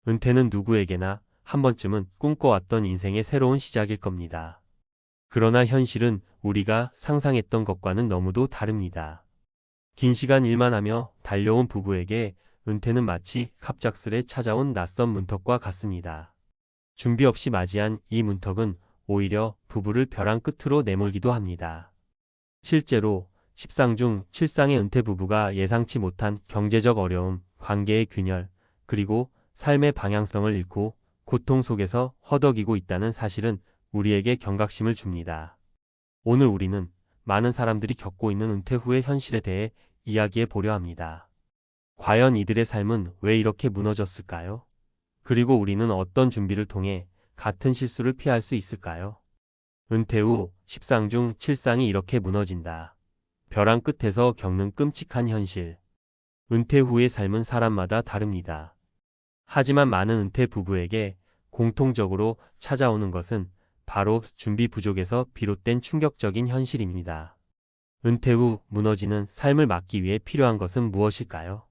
은퇴는 누구에게나 한 번쯤은 꿈꿔왔던 인생의 새로운 시작일 겁니다. 그러나 현실은 우리가 상상했던 것과는 너무도 다릅니다. 긴 시간 일만 하며 달려온 부부에게 은퇴는 마치 갑작스레 찾아온 낯선 문턱과 같습니다. 준비 없이 맞이한 이 문턱은 오히려 부부를 벼랑 끝으로 내몰기도 합니다. 실제로 10상 중 7상의 은퇴 부부가 예상치 못한 경제적 어려움, 관계의 균열, 그리고 삶의 방향성을 잃고 고통 속에서 허덕이고 있다는 사실은 우리에게 경각심을 줍니다. 오늘 우리는 많은 사람들이 겪고 있는 은퇴 후의 현실에 대해 이야기해 보려 합니다. 과연 이들의 삶은 왜 이렇게 무너졌을까요? 그리고 우리는 어떤 준비를 통해 같은 실수를 피할 수 있을까요? 은퇴 후 10상 중 7상이 이렇게 무너진다. 벼랑 끝에서 겪는 끔찍한 현실. 은퇴 후의 삶은 사람마다 다릅니다. 하지만 많은 은퇴 부부에게 공통적으로 찾아오는 것은 바로 준비 부족에서 비롯된 충격적인 현실입니다. 은퇴 후 무너지는 삶을 막기 위해 필요한 것은 무엇일까요?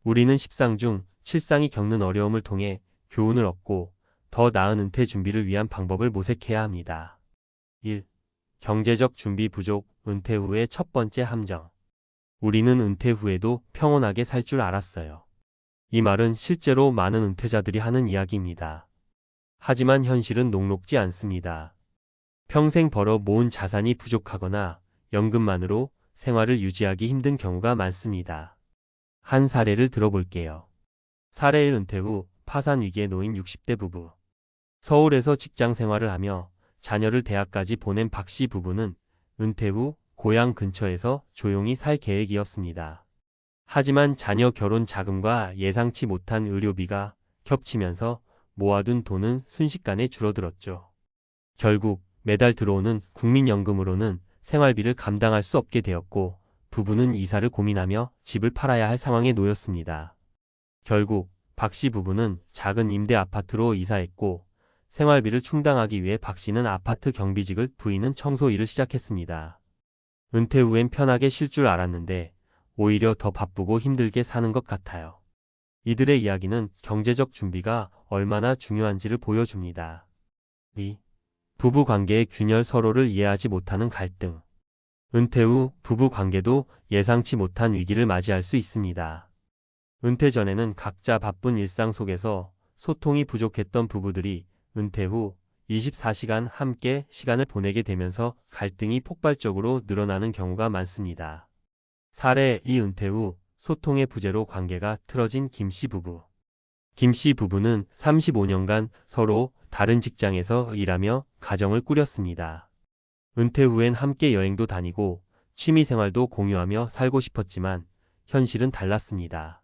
우리는 10상 중 7상이 겪는 어려움을 통해 교훈을 얻고 더 나은 은퇴 준비를 위한 방법을 모색해야 합니다. 1. 경제적 준비 부족, 은퇴 후의 첫 번째 함정. 우리는 은퇴 후에도 평온하게 살 줄 알았어요. 이 말은 실제로 많은 은퇴자들이 하는 이야기입니다. 하지만 현실은 녹록지 않습니다. 평생 벌어 모은 자산이 부족하거나 연금만으로 생활을 유지하기 힘든 경우가 많습니다. 한 사례를 들어볼게요. 사례 1. 은퇴 후 파산 위기에 놓인 60대 부부. 서울에서 직장 생활을 하며 자녀를 대학까지 보낸 박 씨 부부는 은퇴 후 고향 근처에서 조용히 살 계획이었습니다. 하지만 자녀 결혼 자금과 예상치 못한 의료비가 겹치면서 모아둔 돈은 순식간에 줄어들었죠. 결국 매달 들어오는 국민연금으로는 생활비를 감당할 수 없게 되었고 부부는 이사를 고민하며 집을 팔아야 할 상황에 놓였습니다. 결국 박 씨 부부는 작은 임대 아파트로 이사했고 생활비를 충당하기 위해 박 씨는 아파트 경비직을 부인은 청소 일을 시작했습니다. 은퇴 후엔 편하게 쉴 줄 알았는데 오히려 더 바쁘고 힘들게 사는 것 같아요. 이들의 이야기는 경제적 준비가 얼마나 중요한지를 보여줍니다. 2. 부부 관계의 균열, 서로를 이해하지 못하는 갈등. 은퇴 후 부부 관계도 예상치 못한 위기를 맞이할 수 있습니다. 은퇴 전에는 각자 바쁜 일상 속에서 소통이 부족했던 부부들이 은퇴 후 24시간 함께 시간을 보내게 되면서 갈등이 폭발적으로 늘어나는 경우가 많습니다. 사례 2. 은퇴 후 소통의 부재로 관계가 틀어진 김 씨 부부. 김 씨 부부는 35년간 서로 다른 직장에서 일하며 가정을 꾸렸습니다. 은퇴 후엔 함께 여행도 다니고 취미 생활도 공유하며 살고 싶었지만 현실은 달랐습니다.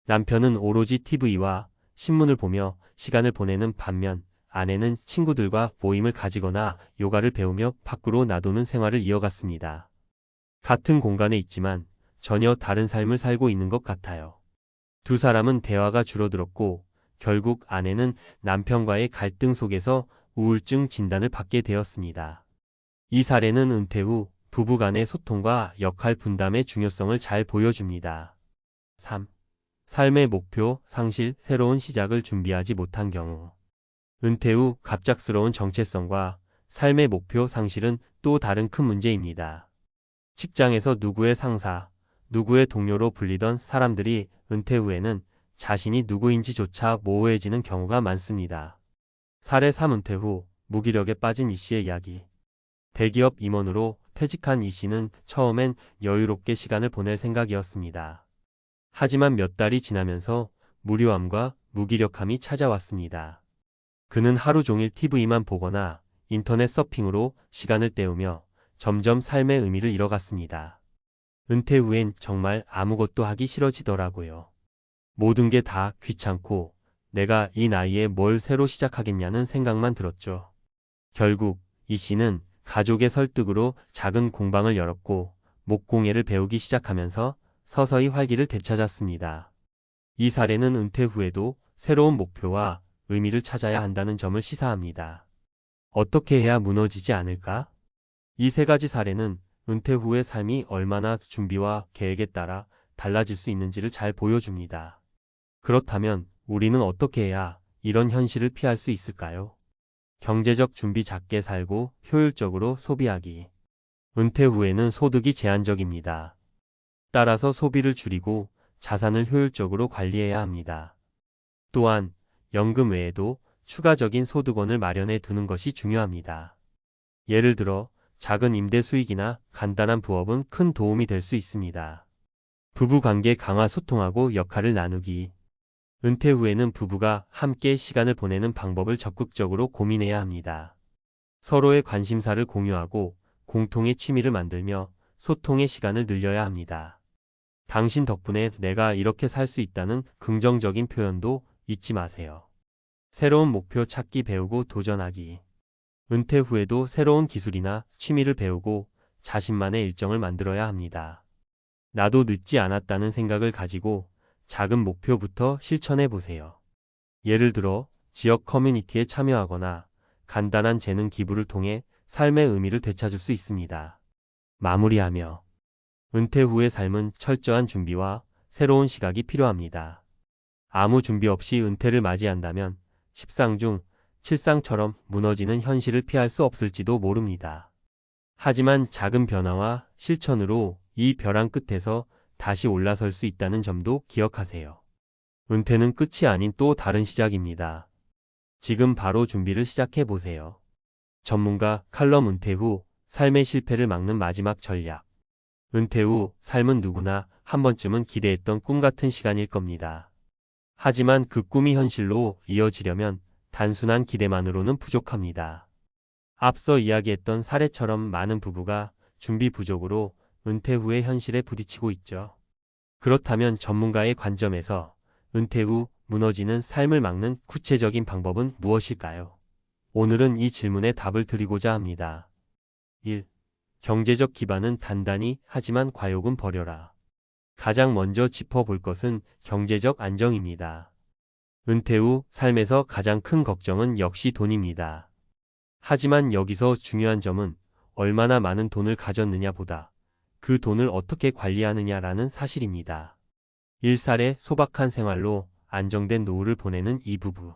남편은 오로지 TV와 신문을 보며 시간을 보내는 반면 아내는 친구들과 모임을 가지거나 요가를 배우며 밖으로 나도는 생활을 이어갔습니다. 같은 공간에 있지만 전혀 다른 삶을 살고 있는 것 같아요. 두 사람은 대화가 줄어들었고 결국 아내는 남편과의 갈등 속에서 우울증 진단을 받게 되었습니다. 이 사례는 은퇴 후 부부 간의 소통과 역할 분담의 중요성을 잘 보여줍니다. 3. 삶의 목표, 상실, 새로운 시작을 준비하지 못한 경우. 은퇴 후 갑작스러운 정체성과 삶의 목표 상실은 또 다른 큰 문제입니다. 직장에서 누구의 상사, 누구의 동료로 불리던 사람들이 은퇴 후에는 자신이 누구인지조차 모호해지는 경우가 많습니다. 사례 3. 은퇴 후 무기력에 빠진 이 씨의 이야기. 대기업 임원으로 퇴직한 이 씨는 처음엔 여유롭게 시간을 보낼 생각이었습니다. 하지만 몇 달이 지나면서 무료함과 무기력함이 찾아왔습니다. 그는 하루 종일 TV만 보거나 인터넷 서핑으로 시간을 때우며 점점 삶의 의미를 잃어갔습니다. 은퇴 후엔 정말 아무것도 하기 싫어지더라고요. 모든 게 다 귀찮고 내가 이 나이에 뭘 새로 시작하겠냐는 생각만 들었죠. 결국 이 씨는 가족의 설득으로 작은 공방을 열었고 목공예를 배우기 시작하면서 서서히 활기를 되찾았습니다. 이 사례는 은퇴 후에도 새로운 목표와 의미를 찾아야 한다는 점을 시사합니다. 어떻게 해야 무너지지 않을까? 이 세 가지 사례는 은퇴 후의 삶이 얼마나 준비와 계획에 따라 달라질 수 있는지를 잘 보여줍니다. 그렇다면 우리는 어떻게 해야 이런 현실을 피할 수 있을까요? 경제적 준비 작게 살고 효율적으로 소비하기. 은퇴 후에는 소득이 제한적입니다. 따라서 소비를 줄이고 자산을 효율적으로 관리해야 합니다. 또한 연금 외에도 추가적인 소득원을 마련해 두는 것이 중요합니다. 예를 들어 작은 임대 수익이나 간단한 부업은 큰 도움이 될 수 있습니다. 부부 관계 강화 소통하고 역할을 나누기. 은퇴 후에는 부부가 함께 시간을 보내는 방법을 적극적으로 고민해야 합니다. 서로의 관심사를 공유하고 공통의 취미를 만들며 소통의 시간을 늘려야 합니다. 당신 덕분에 내가 이렇게 살 수 있다는 긍정적인 표현도 잊지 마세요. 새로운 목표 찾기 배우고 도전하기. 은퇴 후에도 새로운 기술이나 취미를 배우고 자신만의 일정을 만들어야 합니다. 나도 늦지 않았다는 생각을 가지고 작은 목표부터 실천해 보세요. 예를 들어 지역 커뮤니티에 참여하거나 간단한 재능 기부를 통해 삶의 의미를 되찾을 수 있습니다. 마무리하며 은퇴 후의 삶은 철저한 준비와 새로운 시각이 필요합니다. 아무 준비 없이 은퇴를 맞이한다면 십상 중 7상처럼 무너지는 현실을 피할 수 없을지도 모릅니다. 하지만 작은 변화와 실천으로 이 벼랑 끝에서 다시 올라설 수 있다는 점도 기억하세요. 은퇴는 끝이 아닌 또 다른 시작입니다. 지금 바로 준비를 시작해 보세요. 전문가 칼럼 은퇴 후 삶의 실패를 막는 마지막 전략. 은퇴 후 삶은 누구나 한 번쯤은 기대했던 꿈 같은 시간일 겁니다. 하지만 그 꿈이 현실로 이어지려면 단순한 기대만으로는 부족합니다. 앞서 이야기했던 사례처럼 많은 부부가 준비 부족으로 은퇴 후의 현실에 부딪히고 있죠. 그렇다면 전문가의 관점에서 은퇴 후 무너지는 삶을 막는 구체적인 방법은 무엇일까요? 오늘은 이 질문에 답을 드리고자 합니다. 1. 경제적 기반은 단단히 하지만 과욕은 버려라. 가장 먼저 짚어볼 것은 경제적 안정입니다. 은퇴 후 삶에서 가장 큰 걱정은 역시 돈입니다. 하지만 여기서 중요한 점은 얼마나 많은 돈을 가졌느냐보다 그 돈을 어떻게 관리하느냐라는 사실입니다. 일살의 소박한 생활로 안정된 노후를 보내는 이 부부.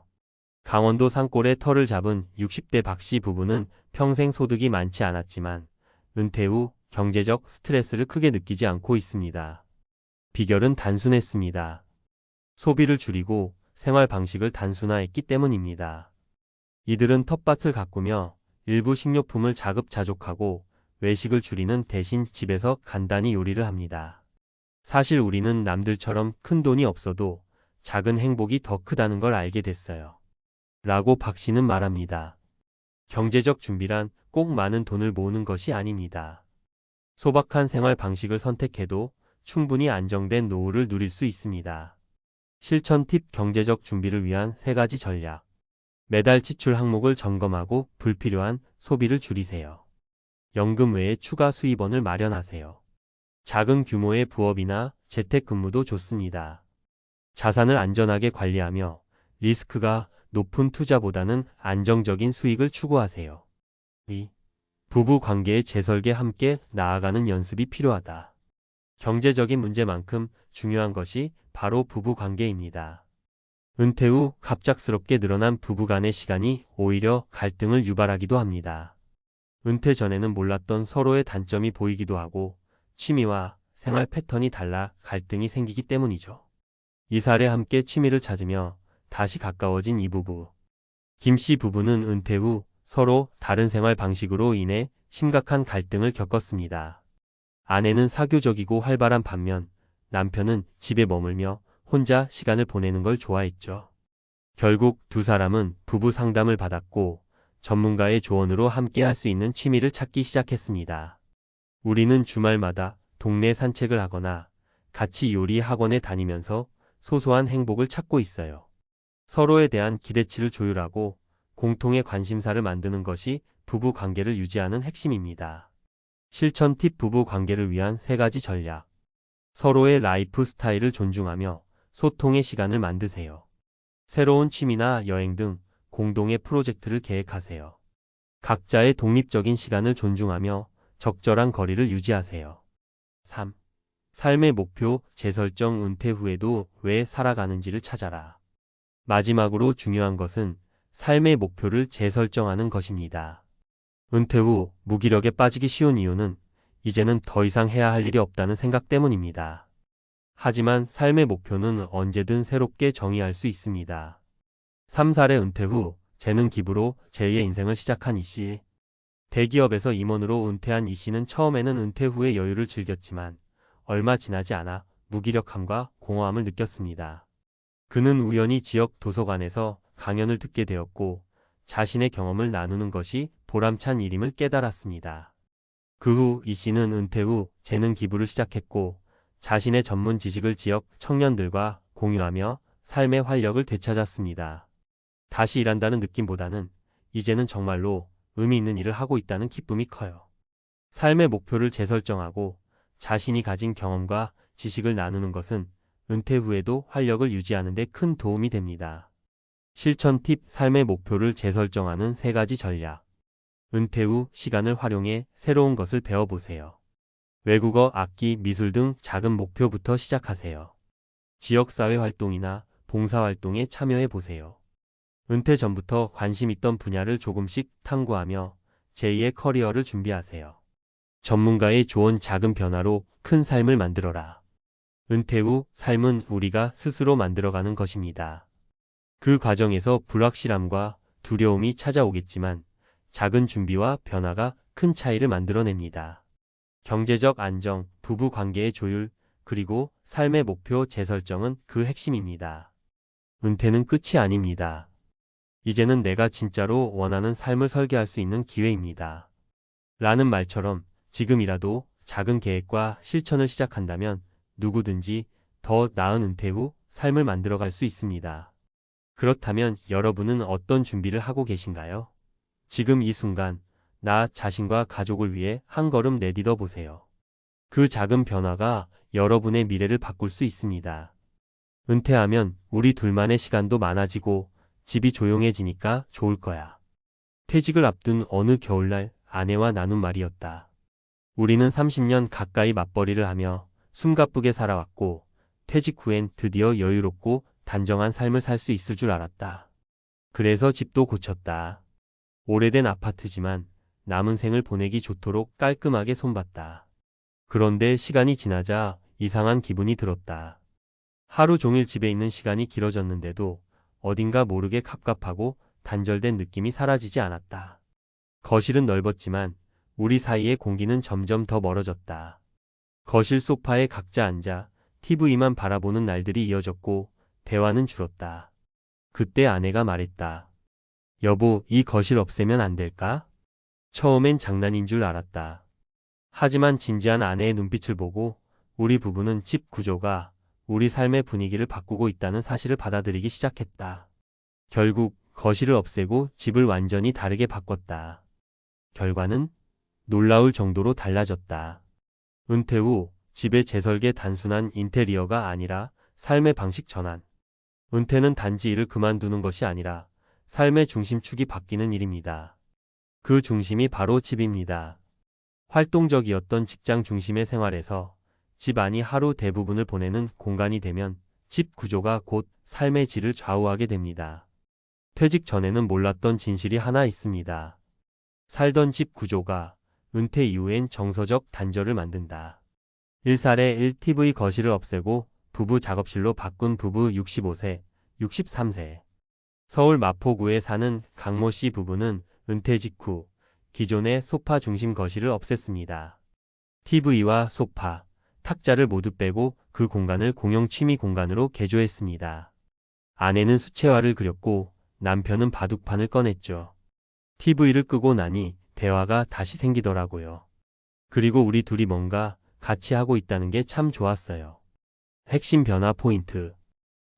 강원도 산골에 터를 잡은 60대 박씨 부부는 평생 소득이 많지 않았지만 은퇴 후 경제적 스트레스를 크게 느끼지 않고 있습니다. 비결은 단순했습니다. 소비를 줄이고 생활 방식을 단순화했기 때문입니다. 이들은 텃밭을 가꾸며 일부 식료품을 자급자족하고 외식을 줄이는 대신 집에서 간단히 요리를 합니다. 사실 우리는 남들처럼 큰 돈이 없어도 작은 행복이 더 크다는 걸 알게 됐어요. 라고 박 씨는 말합니다. 경제적 준비란 꼭 많은 돈을 모으는 것이 아닙니다. 소박한 생활 방식을 선택해도 충분히 안정된 노후를 누릴 수 있습니다. 실천 팁 경제적 준비를 위한 3가지 전략. 매달 지출 항목을 점검하고 불필요한 소비를 줄이세요. 연금 외에 추가 수입원을 마련하세요. 작은 규모의 부업이나 재택근무도 좋습니다. 자산을 안전하게 관리하며 리스크가 높은 투자보다는 안정적인 수익을 추구하세요. 2. 부부 관계의 재설계 함께 나아가는 연습이 필요하다. 경제적인 문제만큼 중요한 것이 바로 부부 관계입니다. 은퇴 후 갑작스럽게 늘어난 부부 간의 시간이 오히려 갈등을 유발하기도 합니다. 은퇴 전에는 몰랐던 서로의 단점이 보이기도 하고 취미와 생활 패턴이 달라 갈등이 생기기 때문이죠. 이사를 함께 취미를 찾으며 다시 가까워진 이 부부. 김 씨 부부는 은퇴 후 서로 다른 생활 방식으로 인해 심각한 갈등을 겪었습니다. 아내는 사교적이고 활발한 반면 남편은 집에 머물며 혼자 시간을 보내는 걸 좋아했죠. 결국 두 사람은 부부 상담을 받았고 전문가의 조언으로 함께 할 수 있는 취미를 찾기 시작했습니다. 우리는 주말마다 동네 산책을 하거나 같이 요리 학원에 다니면서 소소한 행복을 찾고 있어요. 서로에 대한 기대치를 조율하고 공통의 관심사를 만드는 것이 부부 관계를 유지하는 핵심입니다. 실천 팁 부부 관계를 위한 3가지 전략. 서로의 라이프 스타일을 존중하며 소통의 시간을 만드세요. 새로운 취미나 여행 등 공동의 프로젝트를 계획하세요. 각자의 독립적인 시간을 존중하며 적절한 거리를 유지하세요. 3. 삶의 목표 재설정. 은퇴 후에도 왜 살아가는지를 찾아라. 마지막으로 중요한 것은 삶의 목표를 재설정하는 것입니다. 은퇴 후 무기력에 빠지기 쉬운 이유는 이제는 더 이상 해야 할 일이 없다는 생각 때문입니다. 하지만 삶의 목표는 언제든 새롭게 정의할 수 있습니다. 3살의 은퇴 후 재능 기부로 제2의 인생을 시작한 이 씨. 대기업에서 임원으로 은퇴한 이 씨는 처음에는 은퇴 후의 여유를 즐겼지만 얼마 지나지 않아 무기력함과 공허함을 느꼈습니다. 그는 우연히 지역 도서관에서 강연을 듣게 되었고 자신의 경험을 나누는 것이 보람찬 일임을 깨달았습니다. 그 후 이 씨는 은퇴 후 재능 기부를 시작했고 자신의 전문 지식을 지역 청년들과 공유하며 삶의 활력을 되찾았습니다. 다시 일한다는 느낌보다는 이제는 정말로 의미 있는 일을 하고 있다는 기쁨이 커요. 삶의 목표를 재설정하고 자신이 가진 경험과 지식을 나누는 것은 은퇴 후에도 활력을 유지하는 데 큰 도움이 됩니다. 실천 팁. 삶의 목표를 재설정하는 3가지 전략. 은퇴 후 시간을 활용해 새로운 것을 배워보세요. 외국어, 악기, 미술 등 작은 목표부터 시작하세요. 지역사회 활동이나 봉사활동에 참여해보세요. 은퇴 전부터 관심 있던 분야를 조금씩 탐구하며 제2의 커리어를 준비하세요. 전문가의 조언. 작은 변화로 큰 삶을 만들어라. 은퇴 후 삶은 우리가 스스로 만들어가는 것입니다. 그 과정에서 불확실함과 두려움이 찾아오겠지만 작은 준비와 변화가 큰 차이를 만들어냅니다. 경제적 안정, 부부 관계의 조율, 그리고 삶의 목표 재설정은 그 핵심입니다. 은퇴는 끝이 아닙니다. 이제는 내가 진짜로 원하는 삶을 설계할 수 있는 기회입니다. 라는 말처럼 지금이라도 작은 계획과 실천을 시작한다면 누구든지 더 나은 은퇴 후 삶을 만들어갈 수 있습니다. 그렇다면 여러분은 어떤 준비를 하고 계신가요? 지금 이 순간 나 자신과 가족을 위해 한 걸음 내딛어 보세요. 그 작은 변화가 여러분의 미래를 바꿀 수 있습니다. 은퇴하면 우리 둘만의 시간도 많아지고 집이 조용해지니까 좋을 거야. 퇴직을 앞둔 어느 겨울날 아내와 나눈 말이었다. 우리는 30년 가까이 맞벌이를 하며 숨가쁘게 살아왔고 퇴직 후엔 드디어 여유롭고 단정한 삶을 살 수 있을 줄 알았다. 그래서 집도 고쳤다. 오래된 아파트지만 남은 생을 보내기 좋도록 깔끔하게 손봤다. 그런데 시간이 지나자 이상한 기분이 들었다. 하루 종일 집에 있는 시간이 길어졌는데도 어딘가 모르게 갑갑하고 단절된 느낌이 사라지지 않았다. 거실은 넓었지만 우리 사이의 공기는 점점 더 멀어졌다. 거실 소파에 각자 앉아 TV만 바라보는 날들이 이어졌고 대화는 줄었다. 그때 아내가 말했다. 여보, 이 거실 없애면 안 될까? 처음엔 장난인 줄 알았다. 하지만 진지한 아내의 눈빛을 보고 우리 부부는 집 구조가 우리 삶의 분위기를 바꾸고 있다는 사실을 받아들이기 시작했다. 결국 거실을 없애고 집을 완전히 다르게 바꿨다. 결과는 놀라울 정도로 달라졌다. 은퇴 후 집의 재설계. 단순한 인테리어가 아니라 삶의 방식 전환. 은퇴는 단지 일을 그만두는 것이 아니라 삶의 중심축이 바뀌는 일입니다. 그 중심이 바로 집입니다. 활동적이었던 직장 중심의 생활에서 집 안이 하루 대부분을 보내는 공간이 되면 집 구조가 곧 삶의 질을 좌우하게 됩니다. 퇴직 전에는 몰랐던 진실이 하나 있습니다. 살던 집 구조가 은퇴 이후엔 정서적 단절을 만든다. 1살에 1TV 거실을 없애고 부부 작업실로 바꾼 부부 65세, 63세. 서울 마포구에 사는 강모 씨 부부는 은퇴 직후 기존의 소파 중심 거실을 없앴습니다. TV와 소파, 탁자를 모두 빼고 그 공간을 공용 취미 공간으로 개조했습니다. 아내는 수채화를 그렸고 남편은 바둑판을 꺼냈죠. TV를 끄고 나니 대화가 다시 생기더라고요. 그리고 우리 둘이 뭔가 같이 하고 있다는 게 참 좋았어요. 핵심 변화 포인트.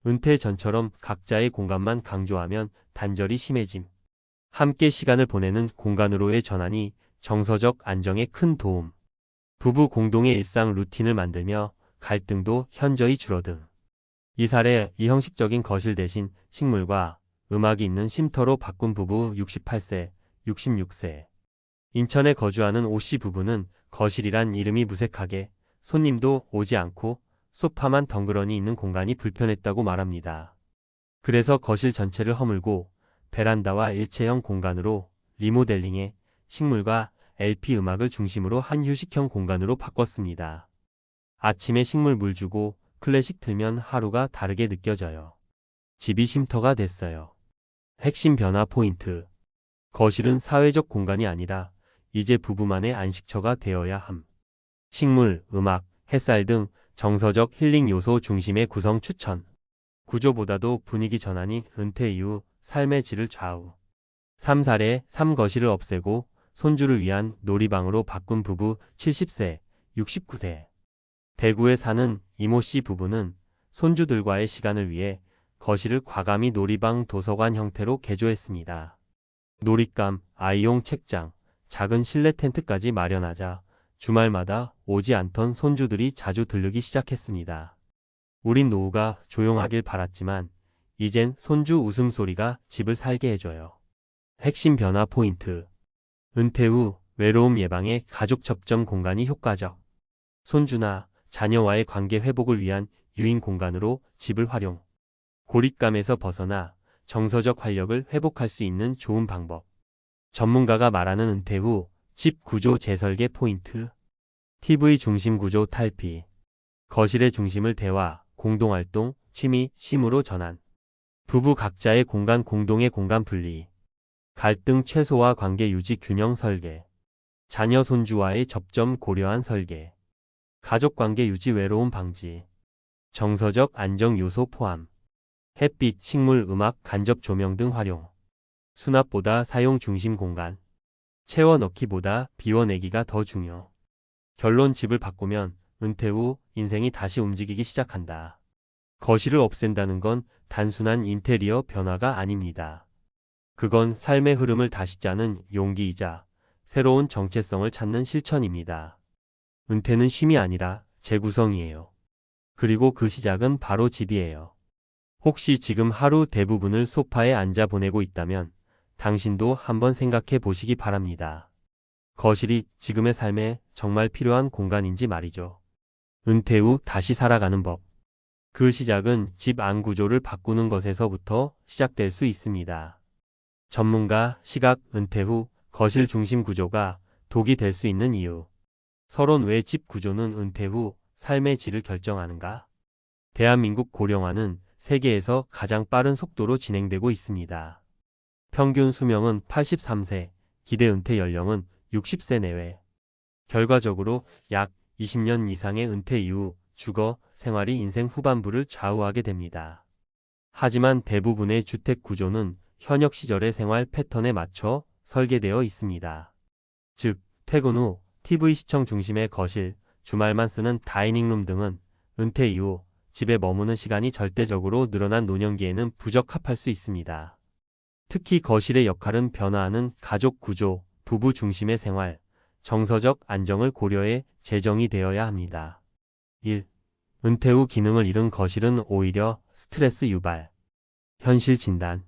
은퇴 전처럼 각자의 공간만 강조하면 단절이 심해짐. 함께 시간을 보내는 공간으로의 전환이 정서적 안정에 큰 도움. 부부 공동의 일상 루틴을 만들며 갈등도 현저히 줄어듦. 이 사례 이 형식적인 거실 대신 식물과 음악이 있는 쉼터로 바꾼 부부 68세, 66세. 인천에 거주하는 오씨 부부는 거실이란 이름이 무색하게 손님도 오지 않고 소파만 덩그러니 있는 공간이 불편했다고 말합니다. 그래서 거실 전체를 허물고 베란다와 일체형 공간으로 리모델링해 식물과 LP 음악을 중심으로 한 휴식형 공간으로 바꿨습니다. 아침에 식물 물 주고 클래식 틀면 하루가 다르게 느껴져요. 집이 쉼터가 됐어요. 핵심 변화 포인트. 거실은 사회적 공간이 아니라 이제 부부만의 안식처가 되어야 함. 식물, 음악, 햇살 등 정서적 힐링 요소 중심의 구성 추천. 구조보다도 분위기 전환이 은퇴 이후 삶의 질을 좌우. 3사례 3거실을 없애고 손주를 위한 놀이방으로 바꾼 부부 70세, 69세. 대구에 사는 이모 씨 부부는 손주들과의 시간을 위해 거실을 과감히 놀이방 도서관 형태로 개조했습니다. 놀잇감, 아이용 책장, 작은 실내 텐트까지 마련하자 주말마다 오지 않던 손주들이 자주 들르기 시작했습니다. 우린 노후가 조용하길 바랐지만 이젠 손주 웃음소리가 집을 살게 해줘요. 핵심 변화 포인트. 은퇴 후 외로움 예방에 가족 접점 공간이 효과적. 손주나 자녀와의 관계 회복을 위한 유인 공간으로 집을 활용. 고립감에서 벗어나 정서적 활력을 회복할 수 있는 좋은 방법. 전문가가 말하는 은퇴 후 집 구조 재설계 포인트. TV 중심 구조 탈피. 거실의 중심을 대화, 공동활동, 취미, 쉼으로 전환. 부부 각자의 공간 공동의 공간 분리. 갈등 최소화 관계 유지 균형 설계. 자녀 손주와의 접점 고려한 설계. 가족 관계 유지 외로움 방지. 정서적 안정 요소 포함. 햇빛, 식물, 음악, 간접 조명 등 활용. 수납보다 사용 중심 공간. 채워넣기보다 비워내기가 더 중요. 결론 집을 바꾸면 은퇴 후 인생이 다시 움직이기 시작한다. 거실을 없앤다는 건 단순한 인테리어 변화가 아닙니다. 그건 삶의 흐름을 다시 짜는 용기이자 새로운 정체성을 찾는 실천입니다. 은퇴는 쉼이 아니라 재구성이에요. 그리고 그 시작은 바로 집이에요. 혹시 지금 하루 대부분을 소파에 앉아 보내고 있다면 당신도 한번 생각해 보시기 바랍니다. 거실이 지금의 삶에 정말 필요한 공간인지 말이죠. 은퇴 후 다시 살아가는 법. 그 시작은 집 안 구조를 바꾸는 것에서부터 시작될 수 있습니다. 전문가, 시각, 은퇴 후 거실 중심 구조가 독이 될 수 있는 이유. 서론 왜 집 구조는 은퇴 후 삶의 질을 결정하는가? 대한민국 고령화는 세계에서 가장 빠른 속도로 진행되고 있습니다. 평균 수명은 83세, 기대 은퇴 연령은 60세 내외. 결과적으로 약 20년 이상의 은퇴 이후 주거, 생활이 인생 후반부를 좌우하게 됩니다. 하지만 대부분의 주택 구조는 현역 시절의 생활 패턴에 맞춰 설계되어 있습니다. 즉, 퇴근 후 TV 시청 중심의 거실, 주말만 쓰는 다이닝룸 등은 은퇴 이후 집에 머무는 시간이 절대적으로 늘어난 노년기에는 부적합할 수 있습니다. 특히 거실의 역할은 변화하는 가족 구조, 부부 중심의 생활, 정서적 안정을 고려해 재정이 되어야 합니다. 1. 은퇴 후 기능을 잃은 거실은 오히려 스트레스 유발. 현실 진단.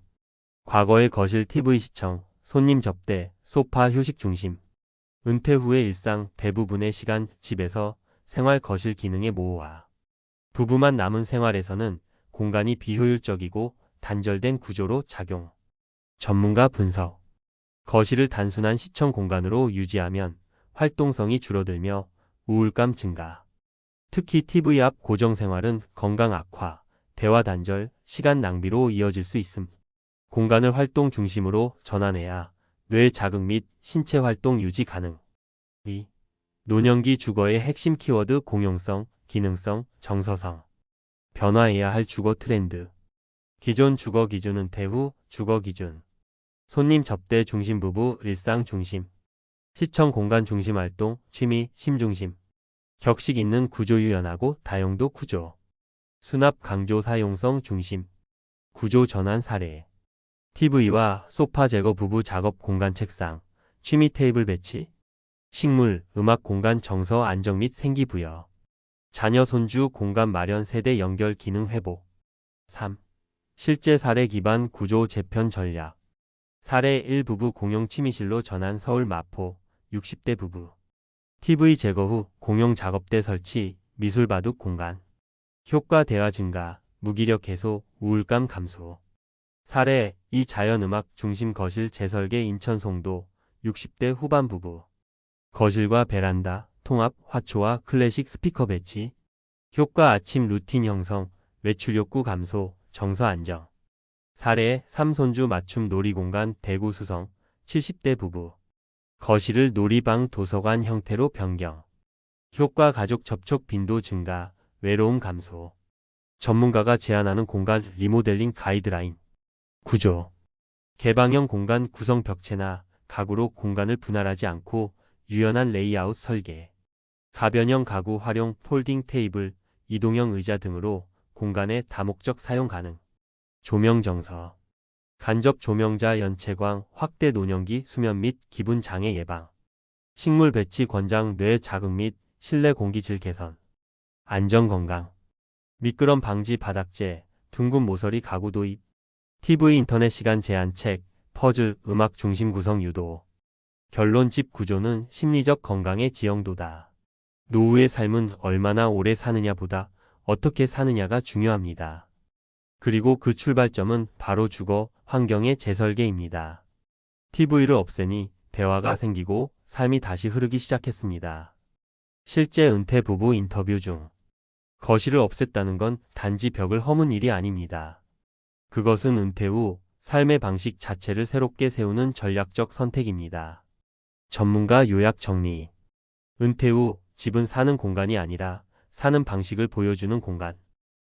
과거의 거실 TV 시청, 손님 접대, 소파 휴식 중심. 은퇴 후의 일상 대부분의 시간 집에서 생활 거실 기능의 모호화. 부부만 남은 생활에서는 공간이 비효율적이고 단절된 구조로 작용. 전문가 분석. 거실을 단순한 시청 공간으로 유지하면 활동성이 줄어들며 우울감 증가. 특히 TV 앞 고정 생활은 건강 악화, 대화 단절, 시간 낭비로 이어질 수 있음. 공간을 활동 중심으로 전환해야 뇌 자극 및 신체 활동 유지 가능. 2. 노년기 주거의 핵심 키워드 공용성, 기능성, 정서성. 변화해야 할 주거 트렌드. 기존 주거 기준 은퇴 후 주거 기준. 손님 접대 중심 부부 일상 중심. 시청 공간 중심 활동, 취미, 쉼 중심. 격식 있는 구조 유연하고 다용도 구조. 수납 강조 사용성 중심. 구조 전환 사례. TV와 소파 제거 부부 작업 공간 책상, 취미 테이블 배치. 식물, 음악 공간 정서 안정 및 생기 부여. 자녀 손주 공간 마련 세대 연결 기능 회복. 3. 실제 사례 기반 구조 재편 전략. 사례 1 부부 공용 취미실로 전환 서울 마포 60대 부부. TV 제거 후 공용 작업대 설치, 미술 바둑 공간. 효과 대화 증가, 무기력 해소, 우울감 감소. 사례, 이 자연음악 중심 거실 재설계 인천 송도, 60대 후반 부부. 거실과 베란다, 통합, 화초와 클래식 스피커 배치. 효과 아침 루틴 형성, 외출 욕구 감소, 정서 안정. 사례, 3손주 맞춤 놀이공간 대구 수성, 70대 부부. 거실을 놀이방 도서관 형태로 변경. 효과 가족 접촉 빈도 증가, 외로움 감소. 전문가가 제안하는 공간 리모델링 가이드라인. 구조. 개방형 공간 구성 벽체나 가구로 공간을 분할하지 않고 유연한 레이아웃 설계. 가변형 가구 활용 폴딩 테이블, 이동형 의자 등으로 공간의 다목적 사용 가능. 조명 정서. 간접 조명자 연체광, 확대 노년기 수면 및 기분 장애 예방. 식물 배치 권장 뇌 자극 및 실내 공기질 개선. 안전 건강. 미끄럼 방지 바닥재, 둥근 모서리 가구 도입. TV 인터넷 시간 제한 책, 퍼즐, 음악 중심 구성 유도. 결론 집 구조는 심리적 건강의 지형도다. 노후의 삶은 얼마나 오래 사느냐보다 어떻게 사느냐가 중요합니다. 그리고 그 출발점은 바로 주거, 환경의 재설계입니다. TV를 없애니 대화가 생기고 삶이 다시 흐르기 시작했습니다. 실제 은퇴 부부 인터뷰 중 거실을 없앴다는 건 단지 벽을 허문 일이 아닙니다. 그것은 은퇴 후 삶의 방식 자체를 새롭게 세우는 전략적 선택입니다. 전문가 요약 정리. 은퇴 후 집은 사는 공간이 아니라 사는 방식을 보여주는 공간.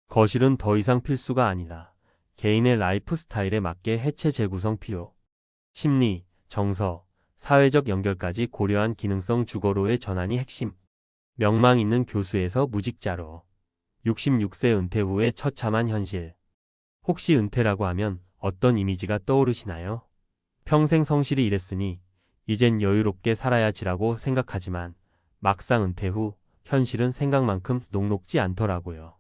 거실은 더 이상 필수가 아니다. 개인의 라이프 스타일에 맞게 해체 재구성 필요. 심리, 정서, 사회적 연결까지 고려한 기능성 주거로의 전환이 핵심. 명망 있는 교수에서 무직자로. 66세 은퇴 후의 처참한 현실. 혹시 은퇴라고 하면 어떤 이미지가 떠오르시나요? 평생 성실히 일했으니 이젠 여유롭게 살아야지라고 생각하지만 막상 은퇴 후 현실은 생각만큼 녹록지 않더라고요.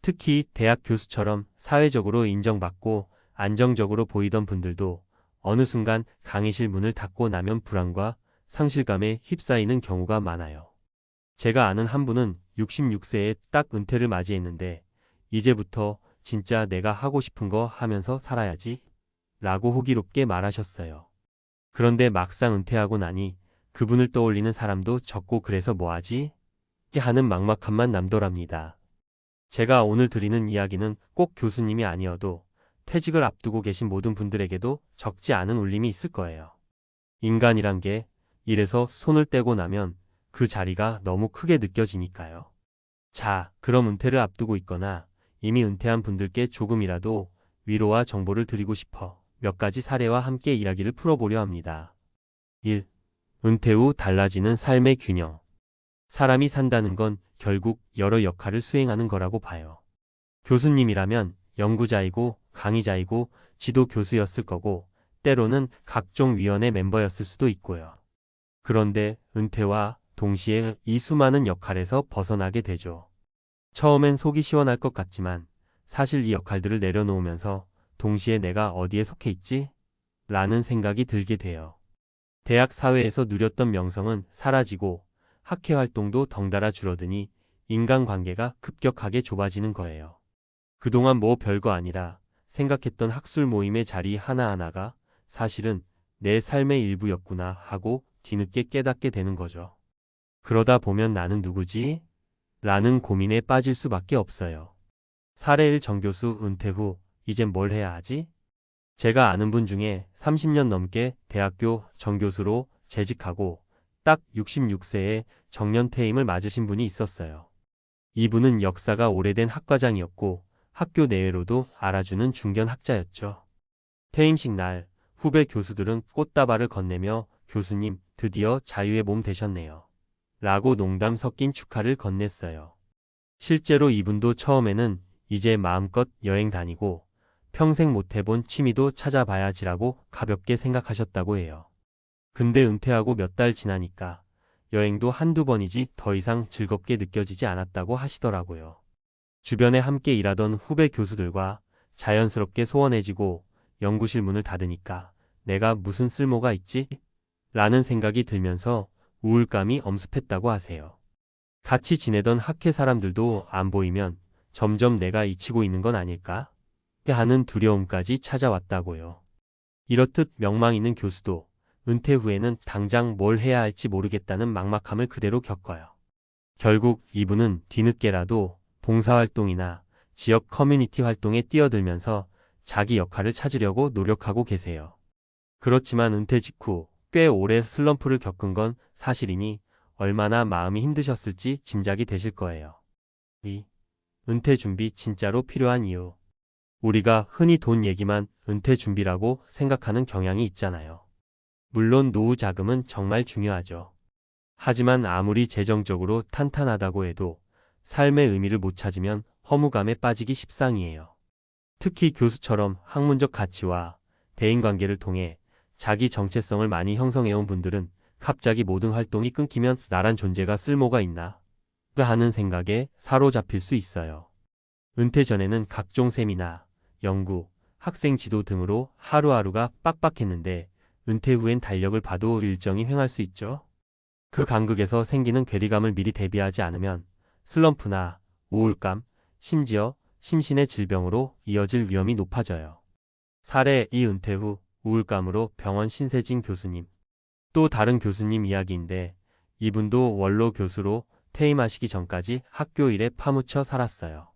특히 대학 교수처럼 사회적으로 인정받고 안정적으로 보이던 분들도 어느 순간 강의실 문을 닫고 나면 불안과 상실감에 휩싸이는 경우가 많아요. 제가 아는 한 분은 66세에 딱 은퇴를 맞이했는데 이제부터 진짜 내가 하고 싶은 거 하면서 살아야지 라고 호기롭게 말하셨어요. 그런데 막상 은퇴하고 나니 그분을 떠올리는 사람도 적고 그래서 뭐하지? 하는 막막함만 남더랍니다. 제가 오늘 드리는 이야기는 꼭 교수님이 아니어도 퇴직을 앞두고 계신 모든 분들에게도 적지 않은 울림이 있을 거예요. 인간이란 게 일에서 손을 떼고 나면 그 자리가 너무 크게 느껴지니까요. 자, 그럼 은퇴를 앞두고 있거나 이미 은퇴한 분들께 조금이라도 위로와 정보를 드리고 싶어 몇 가지 사례와 함께 이야기를 풀어보려 합니다. 1. 은퇴 후 달라지는 삶의 균형. 사람이 산다는 건 결국 여러 역할을 수행하는 거라고 봐요. 교수님이라면 연구자이고 강의자이고 지도 교수였을 거고 때로는 각종 위원회 멤버였을 수도 있고요. 그런데 은퇴와 동시에 이 수많은 역할에서 벗어나게 되죠. 처음엔 속이 시원할 것 같지만 사실 이 역할들을 내려놓으면서 동시에 내가 어디에 속해 있지? 라는 생각이 들게 돼요. 대학 사회에서 누렸던 명성은 사라지고 학회 활동도 덩달아 줄어드니 인간관계가 급격하게 좁아지는 거예요. 그동안 뭐 별거 아니라 생각했던 학술 모임의 자리 하나하나가 사실은 내 삶의 일부였구나 하고 뒤늦게 깨닫게 되는 거죠. 그러다 보면 나는 누구지? 라는 고민에 빠질 수밖에 없어요. 사례 1 정교수 은퇴 후 이젠 뭘 해야 하지? 제가 아는 분 중에 30년 넘게 대학교 정교수로 재직하고 딱 66세에 정년퇴임을 맞으신 분이 있었어요. 이분은 역사가 오래된 학과장이었고 학교 내외로도 알아주는 중견 학자였죠. 퇴임식 날 후배 교수들은 꽃다발을 건네며 교수님 드디어 자유의 몸 되셨네요. 라고 농담 섞인 축하를 건넸어요. 실제로 이분도 처음에는 이제 마음껏 여행 다니고 평생 못 해본 취미도 찾아봐야지라고 가볍게 생각하셨다고 해요. 근데 은퇴하고 몇 달 지나니까 여행도 한두 번이지 더 이상 즐겁게 느껴지지 않았다고 하시더라고요. 주변에 함께 일하던 후배 교수들과 자연스럽게 소원해지고 연구실 문을 닫으니까 내가 무슨 쓸모가 있지? 라는 생각이 들면서 우울감이 엄습했다고 하세요. 같이 지내던 학회 사람들도 안 보이면 점점 내가 잊히고 있는 건 아닐까? 하는 두려움까지 찾아왔다고요. 이렇듯 명망 있는 교수도 은퇴 후에는 당장 뭘 해야 할지 모르겠다는 막막함을 그대로 겪어요. 결국 이분은 뒤늦게라도 봉사활동이나 지역 커뮤니티 활동에 뛰어들면서 자기 역할을 찾으려고 노력하고 계세요. 그렇지만 은퇴 직후 꽤 오래 슬럼프를 겪은 건 사실이니 얼마나 마음이 힘드셨을지 짐작이 되실 거예요. 이 은퇴 준비 진짜로 필요한 이유. 우리가 흔히 돈 얘기만 은퇴 준비라고 생각하는 경향이 있잖아요. 물론 노후 자금은 정말 중요하죠. 하지만 아무리 재정적으로 탄탄하다고 해도 삶의 의미를 못 찾으면 허무감에 빠지기 십상이에요. 특히 교수처럼 학문적 가치와 대인관계를 통해 자기 정체성을 많이 형성해온 분들은 갑자기 모든 활동이 끊기면 나란 존재가 쓸모가 있나 하는 생각에 사로잡힐 수 있어요. 은퇴 전에는 각종 세미나, 연구, 학생 지도 등으로 하루하루가 빡빡했는데 은퇴 후엔 달력을 봐도 일정이 횡할 수 있죠. 그 간극에서 생기는 괴리감을 미리 대비하지 않으면 슬럼프나 우울감, 심지어 심신의 질병으로 이어질 위험이 높아져요. 사례 2 은퇴 후 우울감으로 병원 신세진 교수님. 또 다른 교수님 이야기인데 이분도 원로 교수로 퇴임하시기 전까지 학교 일에 파묻혀 살았어요.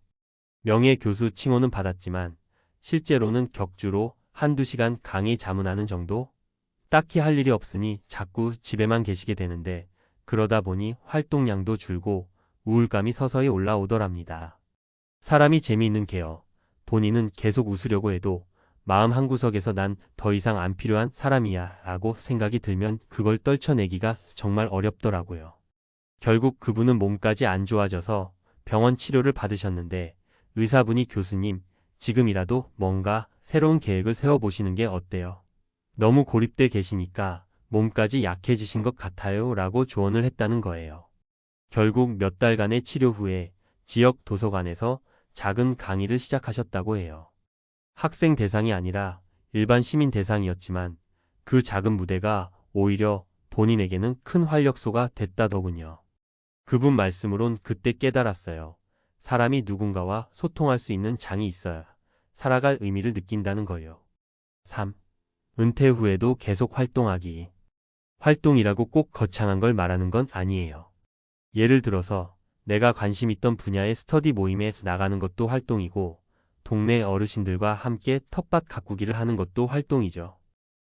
명예 교수 칭호는 받았지만 실제로는 격주로 한두 시간 강의 자문하는 정도? 딱히 할 일이 없으니 자꾸 집에만 계시게 되는데 그러다 보니 활동량도 줄고 우울감이 서서히 올라오더랍니다. 사람이 재미있는 게요. 본인은 계속 웃으려고 해도 마음 한구석에서 난 더 이상 안 필요한 사람이야 라고 생각이 들면 그걸 떨쳐내기가 정말 어렵더라고요. 결국 그분은 몸까지 안 좋아져서 병원 치료를 받으셨는데 의사분이 교수님, 지금이라도 뭔가 새로운 계획을 세워보시는 게 어때요? 너무 고립돼 계시니까 몸까지 약해지신 것 같아요 라고 조언을 했다는 거예요. 결국 몇 달간의 치료 후에 지역 도서관에서 작은 강의를 시작하셨다고 해요. 학생 대상이 아니라 일반 시민 대상이었지만 그 작은 무대가 오히려 본인에게는 큰 활력소가 됐다더군요. 그분 말씀으론 그때 깨달았어요. 사람이 누군가와 소통할 수 있는 장이 있어야 살아갈 의미를 느낀다는 거예요. 3. 은퇴 후에도 계속 활동하기. 활동이라고 꼭 거창한 걸 말하는 건 아니에요. 예를 들어서 내가 관심 있던 분야의 스터디 모임에 나가는 것도 활동이고 동네 어르신들과 함께 텃밭 가꾸기를 하는 것도 활동이죠.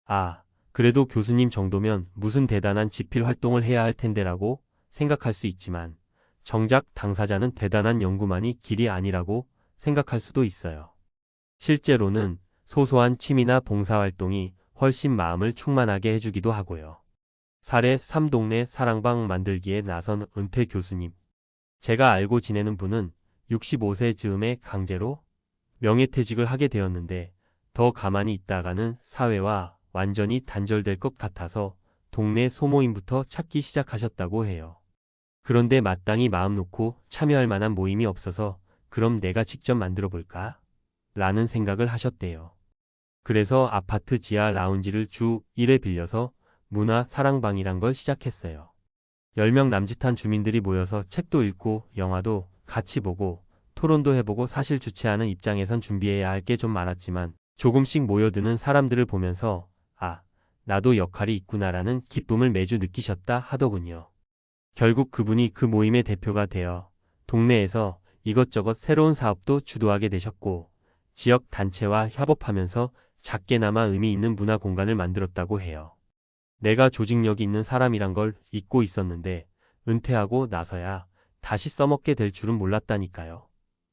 아, 그래도 교수님 정도면 무슨 대단한 지필 활동을 해야 할 텐데라고 생각할 수 있지만 정작 당사자는 대단한 연구만이 길이 아니라고 생각할 수도 있어요. 실제로는 소소한 취미나 봉사활동이 훨씬 마음을 충만하게 해주기도 하고요. 사례 3 동네 사랑방 만들기에 나선 은퇴 교수님. 제가 알고 지내는 분은 65세 즈음에 강제로 명예퇴직을 하게 되었는데 더 가만히 있다가는 사회와 완전히 단절될 것 같아서 동네 소모임부터 찾기 시작하셨다고 해요. 그런데 마땅히 마음 놓고 참여할 만한 모임이 없어서 그럼 내가 직접 만들어 볼까? 라는 생각을 하셨대요. 그래서 아파트 지하 라운지를 주 1회 빌려서 문화 사랑방이란 걸 시작했어요. 10명 남짓한 주민들이 모여서 책도 읽고 영화도 같이 보고 토론도 해보고 사실 주최하는 입장에선 준비해야 할 게 좀 많았지만 조금씩 모여드는 사람들을 보면서 아, 나도 역할이 있구나라는 기쁨을 매주 느끼셨다 하더군요. 결국 그분이 그 모임의 대표가 되어 동네에서 이것저것 새로운 사업도 주도하게 되셨고 지역 단체와 협업하면서 작게나마 의미 있는 문화 공간을 만들었다고 해요. 내가 조직력이 있는 사람이란 걸 잊고 있었는데 은퇴하고 나서야 다시 써먹게 될 줄은 몰랐다니까요.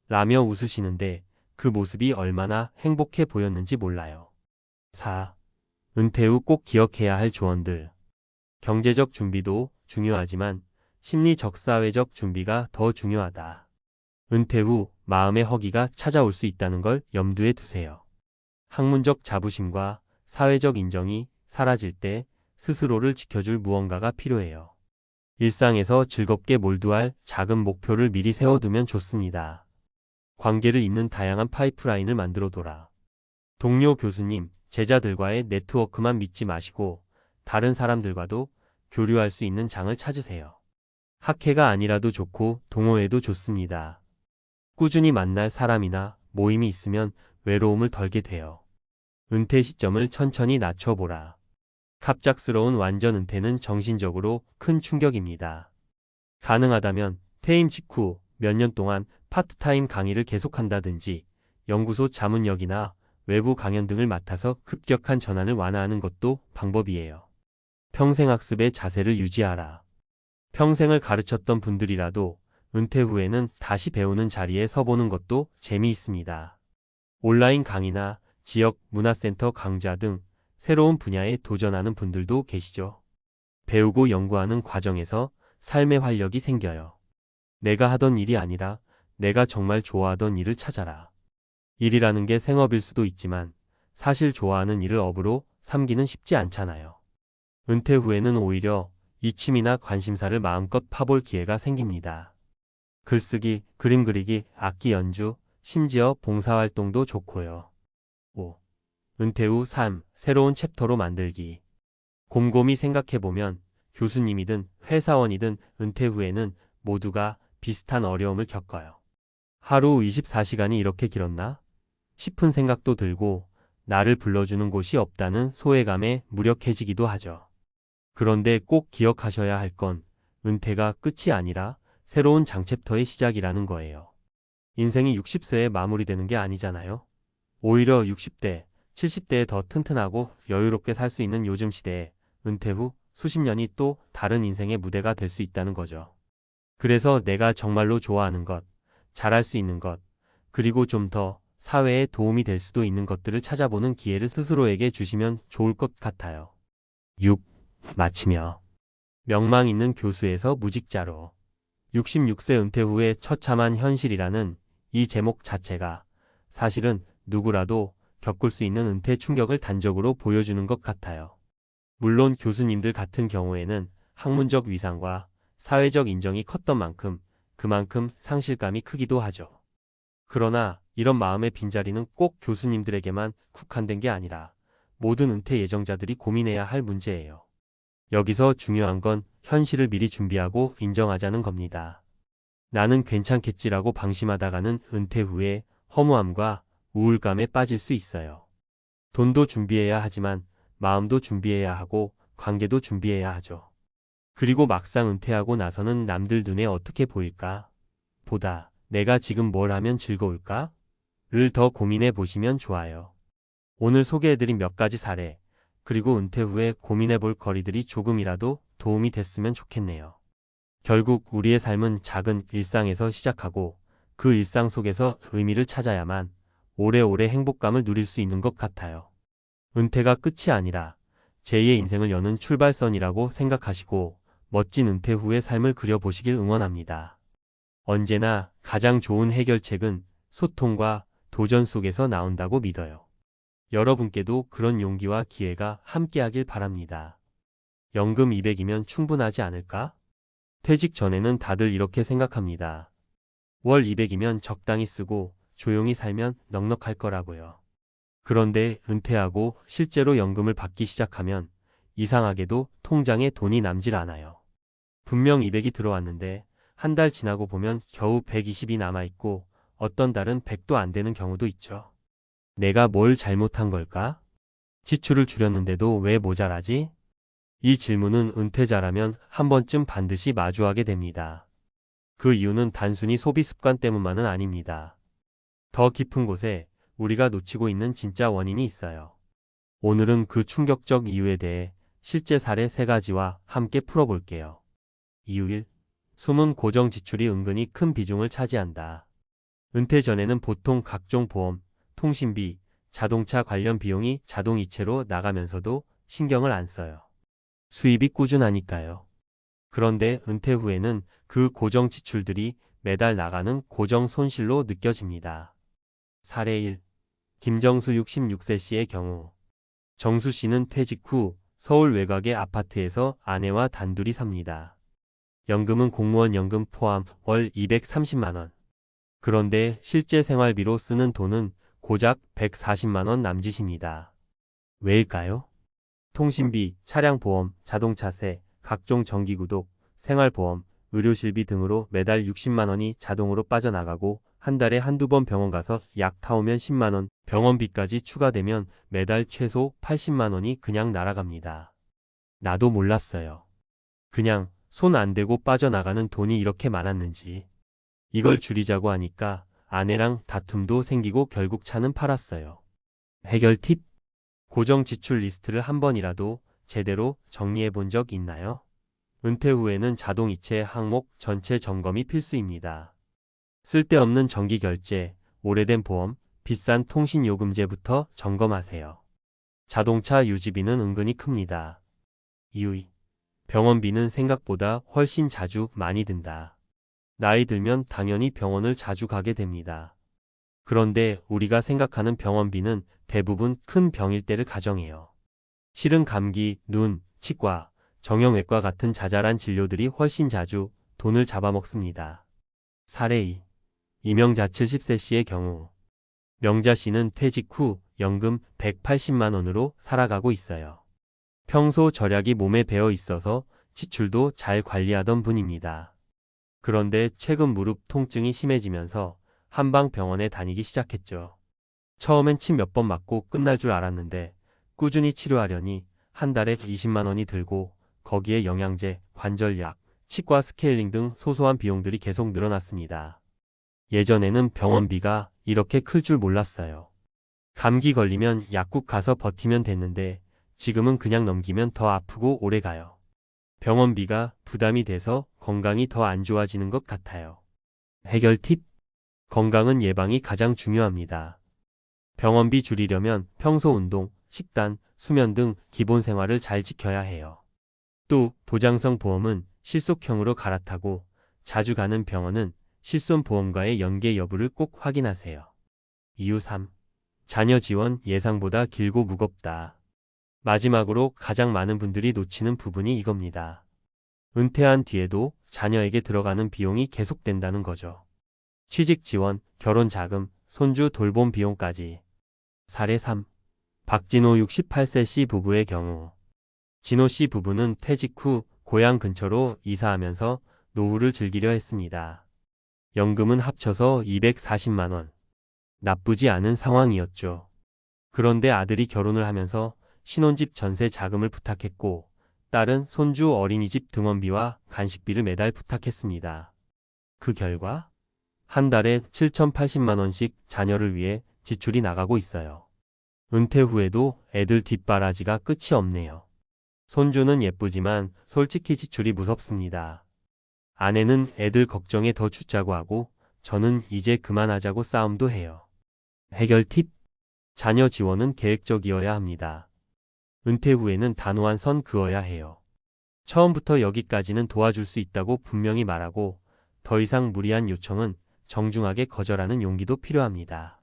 라며 웃으시는데 그 모습이 얼마나 행복해 보였는지 몰라요. 4. 은퇴 후 꼭 기억해야 할 조언들. 경제적 준비도 중요하지만 심리적 사회적 준비가 더 중요하다. 은퇴 후 마음의 허기가 찾아올 수 있다는 걸 염두에 두세요. 학문적 자부심과 사회적 인정이 사라질 때 스스로를 지켜줄 무언가가 필요해요. 일상에서 즐겁게 몰두할 작은 목표를 미리 세워두면 좋습니다. 관계를 잇는 다양한 파이프라인을 만들어둬라. 동료 교수님, 제자들과의 네트워크만 믿지 마시고 다른 사람들과도 교류할 수 있는 장을 찾으세요. 학회가 아니라도 좋고 동호회도 좋습니다. 꾸준히 만날 사람이나 모임이 있으면 외로움을 덜게 돼요. 은퇴 시점을 천천히 낮춰보라. 갑작스러운 완전 은퇴는 정신적으로 큰 충격입니다. 가능하다면 퇴임 직후 몇 년 동안 파트타임 강의를 계속한다든지 연구소 자문역이나 외부 강연 등을 맡아서 급격한 전환을 완화하는 것도 방법이에요. 평생학습의 자세를 유지하라. 평생을 가르쳤던 분들이라도 은퇴 후에는 다시 배우는 자리에 서보는 것도 재미있습니다. 온라인 강의나 지역 문화센터 강좌 등 새로운 분야에 도전하는 분들도 계시죠. 배우고 연구하는 과정에서 삶의 활력이 생겨요. 내가 하던 일이 아니라 내가 정말 좋아하던 일을 찾아라. 일이라는 게 생업일 수도 있지만 사실 좋아하는 일을 업으로 삼기는 쉽지 않잖아요. 은퇴 후에는 오히려 이 취미나 관심사를 마음껏 파볼 기회가 생깁니다. 글쓰기, 그림 그리기, 악기 연주, 심지어 봉사활동도 좋고요. 5. 은퇴 후 삶, 새로운 챕터로 만들기. 곰곰이 생각해보면 교수님이든 회사원이든 은퇴 후에는 모두가 비슷한 어려움을 겪어요. 하루 24시간이 이렇게 길었나? 싶은 생각도 들고 나를 불러주는 곳이 없다는 소외감에 무력해지기도 하죠. 그런데 꼭 기억하셔야 할 건 은퇴가 끝이 아니라 새로운 장챕터의 시작이라는 거예요. 인생이 60세에 마무리되는 게 아니잖아요. 오히려 60대, 70대에 더 튼튼하고 여유롭게 살 수 있는 요즘 시대에 은퇴 후 수십 년이 또 다른 인생의 무대가 될 수 있다는 거죠. 그래서 내가 정말로 좋아하는 것, 잘할 수 있는 것, 그리고 좀 더 사회에 도움이 될 수도 있는 것들을 찾아보는 기회를 스스로에게 주시면 좋을 것 같아요. 6. 마치며 명망 있는 교수에서 무직자로. 66세 은퇴 후의 처참한 현실이라는 이 제목 자체가 사실은 누구라도 겪을 수 있는 은퇴 충격을 단적으로 보여주는 것 같아요. 물론 교수님들 같은 경우에는 학문적 위상과 사회적 인정이 컸던 만큼 그만큼 상실감이 크기도 하죠. 그러나 이런 마음의 빈자리는 꼭 교수님들에게만 국한된 게 아니라 모든 은퇴 예정자들이 고민해야 할 문제예요. 여기서 중요한 건 현실을 미리 준비하고 인정하자는 겁니다. 나는 괜찮겠지라고 방심하다가는 은퇴 후에 허무함과 우울감에 빠질 수 있어요. 돈도 준비해야 하지만 마음도 준비해야 하고 관계도 준비해야 하죠. 그리고 막상 은퇴하고 나서는 남들 눈에 어떻게 보일까? 보다 내가 지금 뭘 하면 즐거울까? 를 더 고민해 보시면 좋아요. 오늘 소개해드린 몇 가지 사례, 그리고 은퇴 후에 고민해 볼 거리들이 조금이라도 도움이 됐으면 좋겠네요. 결국 우리의 삶은 작은 일상에서 시작하고 그 일상 속에서 의미를 찾아야만 오래오래 행복감을 누릴 수 있는 것 같아요. 은퇴가 끝이 아니라 제2의 인생을 여는 출발선이라고 생각하시고 멋진 은퇴 후의 삶을 그려보시길 응원합니다. 언제나 가장 좋은 해결책은 소통과 도전 속에서 나온다고 믿어요. 여러분께도 그런 용기와 기회가 함께하길 바랍니다. 연금 200이면 충분하지 않을까? 퇴직 전에는 다들 이렇게 생각합니다. 월 200이면 적당히 쓰고 조용히 살면 넉넉할 거라고요. 그런데 은퇴하고 실제로 연금을 받기 시작하면 이상하게도 통장에 돈이 남질 않아요. 분명 200이 들어왔는데 한 달 지나고 보면 겨우 120이 남아있고 어떤 달은 100도 안 되는 경우도 있죠. 내가 뭘 잘못한 걸까? 지출을 줄였는데도 왜 모자라지? 이 질문은 은퇴자라면 한 번쯤 반드시 마주하게 됩니다. 그 이유는 단순히 소비 습관 때문만은 아닙니다. 더 깊은 곳에 우리가 놓치고 있는 진짜 원인이 있어요. 오늘은 그 충격적 이유에 대해 실제 사례 3가지와 함께 풀어볼게요. 이유 1. 숨은 고정 지출이 은근히 큰 비중을 차지한다. 은퇴 전에는 보통 각종 보험, 통신비, 자동차 관련 비용이 자동이체로 나가면서도 신경을 안 써요. 수입이 꾸준하니까요. 그런데 은퇴 후에는 그 고정 지출들이 매달 나가는 고정 손실로 느껴집니다. 사례 1. 김정수 66세 씨의 경우. 정수 씨는 퇴직 후 서울 외곽의 아파트에서 아내와 단둘이 삽니다. 연금은 공무원 연금 포함 월 230만 원. 그런데 실제 생활비로 쓰는 돈은 고작 140만 원 남짓입니다. 왜일까요? 통신비, 차량보험, 자동차세, 각종 정기구독, 생활보험, 의료실비 등으로 매달 60만 원이 자동으로 빠져나가고 한 달에 한두 번 병원 가서 약 타오면 10만 원, 병원비까지 추가되면 매달 최소 80만 원이 그냥 날아갑니다. 나도 몰랐어요. 그냥 손 안 대고 빠져나가는 돈이 이렇게 많았는지. 이걸 줄이자고 하니까 아내랑 다툼도 생기고 결국 차는 팔았어요. 해결 팁? 고정 지출 리스트를 한 번이라도 제대로 정리해 본 적 있나요? 은퇴 후에는 자동이체 항목 전체 점검이 필수입니다. 쓸데없는 정기 결제, 오래된 보험, 비싼 통신요금제부터 점검하세요. 자동차 유지비는 은근히 큽니다. 이유, 병원비는 생각보다 훨씬 자주 많이 든다. 나이 들면 당연히 병원을 자주 가게 됩니다. 그런데 우리가 생각하는 병원비는 대부분 큰 병일 때를 가정해요. 실은 감기, 눈, 치과, 정형외과 같은 자잘한 진료들이 훨씬 자주 돈을 잡아먹습니다. 사례 2. 이명자 70세 씨의 경우 명자 씨는 퇴직 후 연금 180만 원으로 살아가고 있어요. 평소 절약이 몸에 배어 있어서 지출도 잘 관리하던 분입니다. 그런데 최근 무릎 통증이 심해지면서 한방병원에 다니기 시작했죠. 처음엔 침 몇 번 맞고 끝날 줄 알았는데 꾸준히 치료하려니 한 달에 20만 원이 들고 거기에 영양제, 관절약, 치과 스케일링 등 소소한 비용들이 계속 늘어났습니다. 예전에는 병원비가 이렇게 클 줄 몰랐어요. 감기 걸리면 약국 가서 버티면 됐는데 지금은 그냥 넘기면 더 아프고 오래 가요. 병원비가 부담이 돼서 건강이 더 안 좋아지는 것 같아요. 해결 팁? 건강은 예방이 가장 중요합니다. 병원비 줄이려면 평소 운동, 식단, 수면 등 기본 생활을 잘 지켜야 해요. 또 보장성 보험은 실속형으로 갈아타고 자주 가는 병원은 실손보험과의 연계 여부를 꼭 확인하세요. 이유 3. 자녀 지원 예상보다 길고 무겁다. 마지막으로 가장 많은 분들이 놓치는 부분이 이겁니다. 은퇴한 뒤에도 자녀에게 들어가는 비용이 계속된다는 거죠. 취직 지원, 결혼 자금, 손주 돌봄 비용까지. 사례 3. 박진호 68세 씨 부부의 경우 진호 씨 부부는 퇴직 후 고향 근처로 이사하면서 노후를 즐기려 했습니다. 연금은 합쳐서 240만 원. 나쁘지 않은 상황이었죠. 그런데 아들이 결혼을 하면서 신혼집 전세 자금을 부탁했고 딸은 손주 어린이집 등원비와 간식비를 매달 부탁했습니다. 그 결과 한 달에 7,080만 원씩 자녀를 위해 지출이 나가고 있어요. 은퇴 후에도 애들 뒷바라지가 끝이 없네요. 손주는 예쁘지만 솔직히 지출이 무섭습니다. 아내는 애들 걱정에 더 죽자고 하고 저는 이제 그만하자고 싸움도 해요. 해결 팁? 자녀 지원은 계획적이어야 합니다. 은퇴 후에는 단호한 선 그어야 해요. 처음부터 여기까지는 도와줄 수 있다고 분명히 말하고 더 이상 무리한 요청은 정중하게 거절하는 용기도 필요합니다.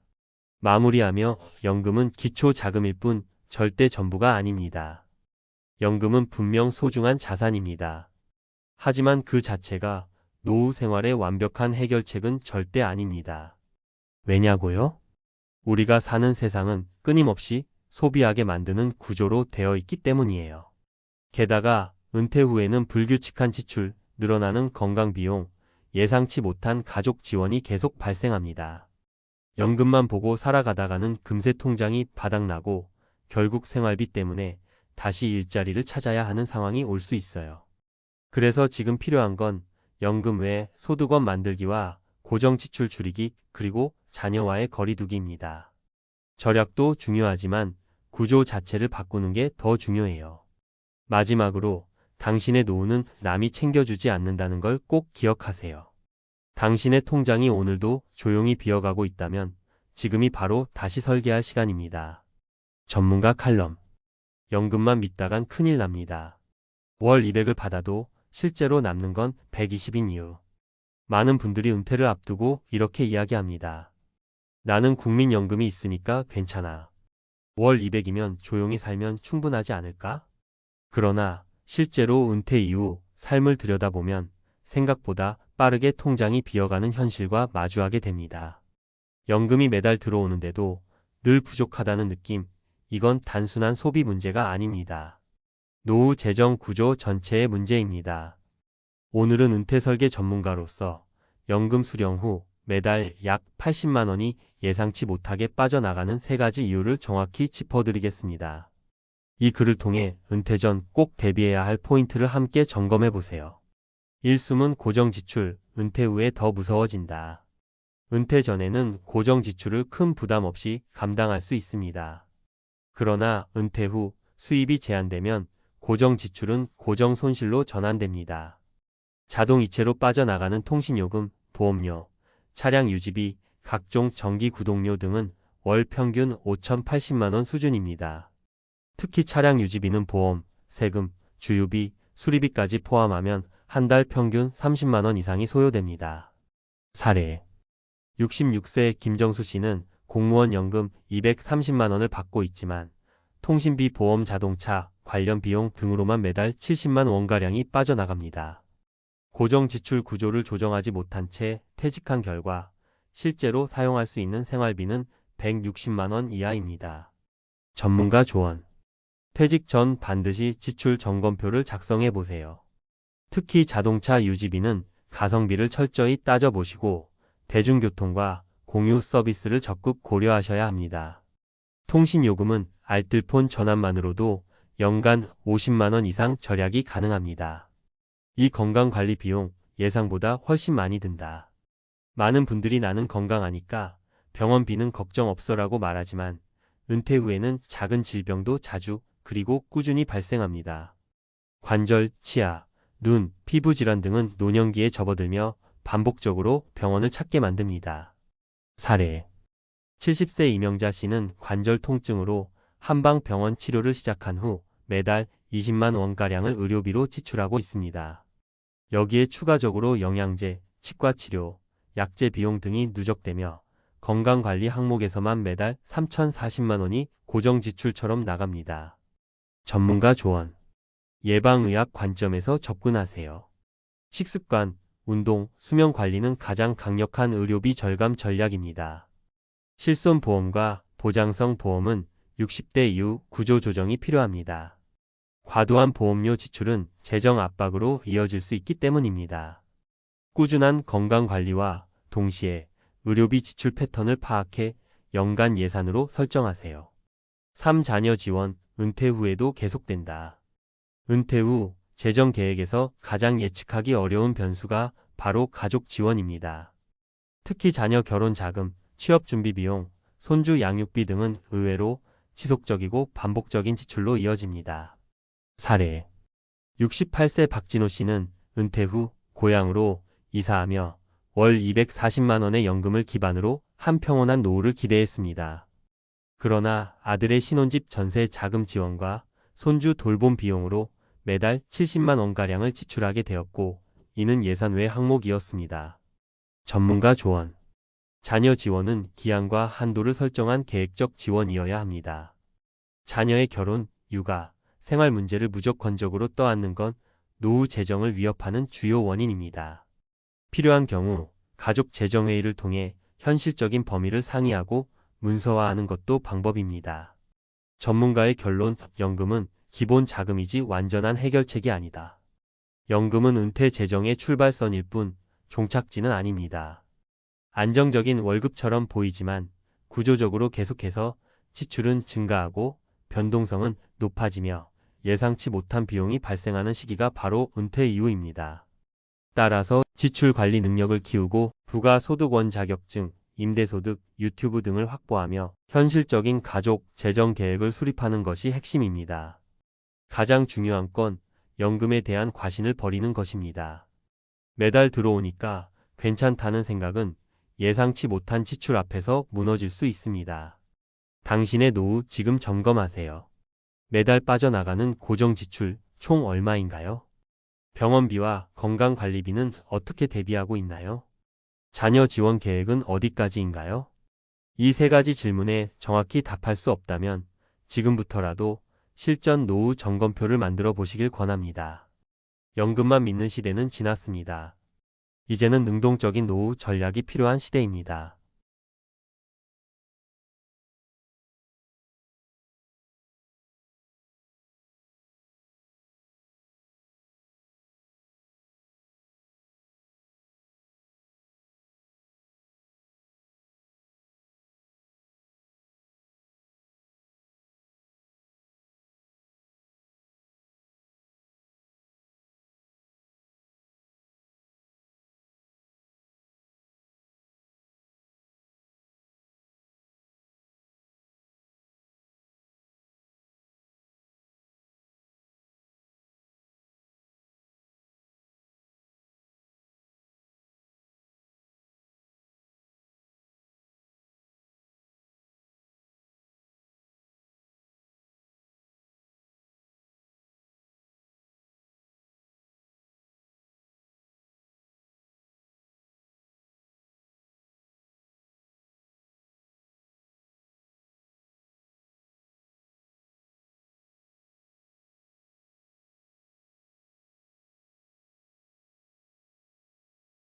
마무리하며 연금은 기초 자금일 뿐 절대 전부가 아닙니다. 연금은 분명 소중한 자산입니다. 하지만 그 자체가 노후 생활의 완벽한 해결책은 절대 아닙니다. 왜냐고요? 우리가 사는 세상은 끊임없이 소비하게 만드는 구조로 되어 있기 때문이에요. 게다가 은퇴 후에는 불규칙한 지출, 늘어나는 건강비용, 예상치 못한 가족 지원이 계속 발생합니다. 연금만 보고 살아가다가는 금세 통장이 바닥나고 결국 생활비 때문에 다시 일자리를 찾아야 하는 상황이 올 수 있어요. 그래서 지금 필요한 건 연금 외 소득원 만들기와 고정 지출 줄이기 그리고 자녀와의 거리두기입니다. 절약도 중요하지만 구조 자체를 바꾸는 게 더 중요해요. 마지막으로 당신의 노후는 남이 챙겨주지 않는다는 걸 꼭 기억하세요. 당신의 통장이 오늘도 조용히 비어가고 있다면 지금이 바로 다시 설계할 시간입니다. 전문가 칼럼. 연금만 믿다간 큰일 납니다. 월 200을 받아도 실제로 남는 건 120인 이유. 많은 분들이 은퇴를 앞두고 이렇게 이야기합니다. 나는 국민연금이 있으니까 괜찮아. 월 200이면 조용히 살면 충분하지 않을까? 그러나 실제로 은퇴 이후 삶을 들여다보면 생각보다 빠르게 통장이 비어가는 현실과 마주하게 됩니다. 연금이 매달 들어오는데도 늘 부족하다는 느낌, 이건 단순한 소비 문제가 아닙니다. 노후 재정 구조 전체의 문제입니다. 오늘은 은퇴 설계 전문가로서 연금 수령 후 매달 약 80만 원이 예상치 못하게 빠져나가는 3가지 이유를 정확히 짚어드리겠습니다. 이 글을 통해 은퇴 전 꼭 대비해야 할 포인트를 함께 점검해 보세요. 1. 숨은 고정 지출, 은퇴 후에 더 무서워진다. 은퇴 전에는 고정 지출을 큰 부담 없이 감당할 수 있습니다. 그러나 은퇴 후 수입이 제한되면 고정 지출은 고정 손실로 전환됩니다. 자동이체로 빠져나가는 통신요금, 보험료, 차량 유지비, 각종 정기 구독료 등은 월 평균 5,080만 원 수준입니다. 특히 차량 유지비는 보험, 세금, 주유비, 수리비까지 포함하면 한 달 평균 30만 원 이상이 소요됩니다. 사례 66세 김정수 씨는 공무원 연금 230만 원을 받고 있지만 통신비, 보험, 자동차, 관련 비용 등으로만 매달 70만 원가량이 빠져나갑니다. 고정 지출 구조를 조정하지 못한 채 퇴직한 결과 실제로 사용할 수 있는 생활비는 160만 원 이하입니다. 전문가 조언. 퇴직 전 반드시 지출 점검표를 작성해 보세요. 특히 자동차 유지비는 가성비를 철저히 따져보시고 대중교통과 공유 서비스를 적극 고려하셔야 합니다. 통신요금은 알뜰폰 전환만으로도 연간 50만 원 이상 절약이 가능합니다. 이 건강관리 비용 예상보다 훨씬 많이 든다. 많은 분들이 나는 건강하니까 병원비는 걱정 없어라고 말하지만 은퇴 후에는 작은 질병도 자주 그리고 꾸준히 발생합니다. 관절, 치아, 눈, 피부 질환 등은 노년기에 접어들며 반복적으로 병원을 찾게 만듭니다. 사례 70세 이명자 씨는 관절 통증으로 한방병원 치료를 시작한 후 매달 20만 원가량을 의료비로 지출하고 있습니다. 여기에 추가적으로 영양제, 치과치료, 약제 비용 등이 누적되며 건강관리 항목에서만 매달 3,040만 원이 고정지출처럼 나갑니다. 전문가 조언. 예방의학 관점에서 접근하세요. 식습관, 운동, 수면 관리는 가장 강력한 의료비 절감 전략입니다. 실손보험과 보장성 보험은 60대 이후 구조조정이 필요합니다. 과도한 보험료 지출은 재정 압박으로 이어질 수 있기 때문입니다. 꾸준한 건강관리와 동시에 의료비 지출 패턴을 파악해 연간 예산으로 설정하세요. 3. 자녀 지원, 은퇴 후에도 계속된다. 은퇴 후 재정 계획에서 가장 예측하기 어려운 변수가 바로 가족 지원입니다. 특히 자녀 결혼 자금, 취업 준비 비용, 손주 양육비 등은 의외로 지속적이고 반복적인 지출로 이어집니다. 사례 68세 박진호 씨는 은퇴 후 고향으로 이사하며 월 240만 원의 연금을 기반으로 한 평온한 노후를 기대했습니다. 그러나 아들의 신혼집 전세 자금 지원과 손주 돌봄 비용으로 매달 70만 원가량을 지출하게 되었고 이는 예산 외 항목이었습니다. 전문가 조언. 자녀 지원은 기한과 한도를 설정한 계획적 지원이어야 합니다. 자녀의 결혼, 육아, 생활 문제를 무조건적으로 떠안는 건 노후 재정을 위협하는 주요 원인입니다. 필요한 경우 가족 재정회의를 통해 현실적인 범위를 상의하고 문서화하는 것도 방법입니다. 전문가의 결론, 연금은 기본 자금이지 완전한 해결책이 아니다. 연금은 은퇴 재정의 출발선일 뿐 종착지는 아닙니다. 안정적인 월급처럼 보이지만 구조적으로 계속해서 지출은 증가하고 변동성은 높아지며 예상치 못한 비용이 발생하는 시기가 바로 은퇴 이후입니다. 따라서 지출 관리 능력을 키우고 부가소득원 자격증, 임대소득, 유튜브 등을 확보하며 현실적인 가족 재정 계획을 수립하는 것이 핵심입니다. 가장 중요한 건 연금에 대한 과신을 버리는 것입니다. 매달 들어오니까 괜찮다는 생각은 예상치 못한 지출 앞에서 무너질 수 있습니다. 당신의 노후 지금 점검하세요. 매달 빠져나가는 고정 지출 총 얼마인가요? 병원비와 건강관리비는 어떻게 대비하고 있나요? 자녀 지원 계획은 어디까지인가요? 이 3가지 질문에 정확히 답할 수 없다면 지금부터라도 실전 노후 점검표를 만들어 보시길 권합니다. 연금만 믿는 시대는 지났습니다. 이제는 능동적인 노후 전략이 필요한 시대입니다.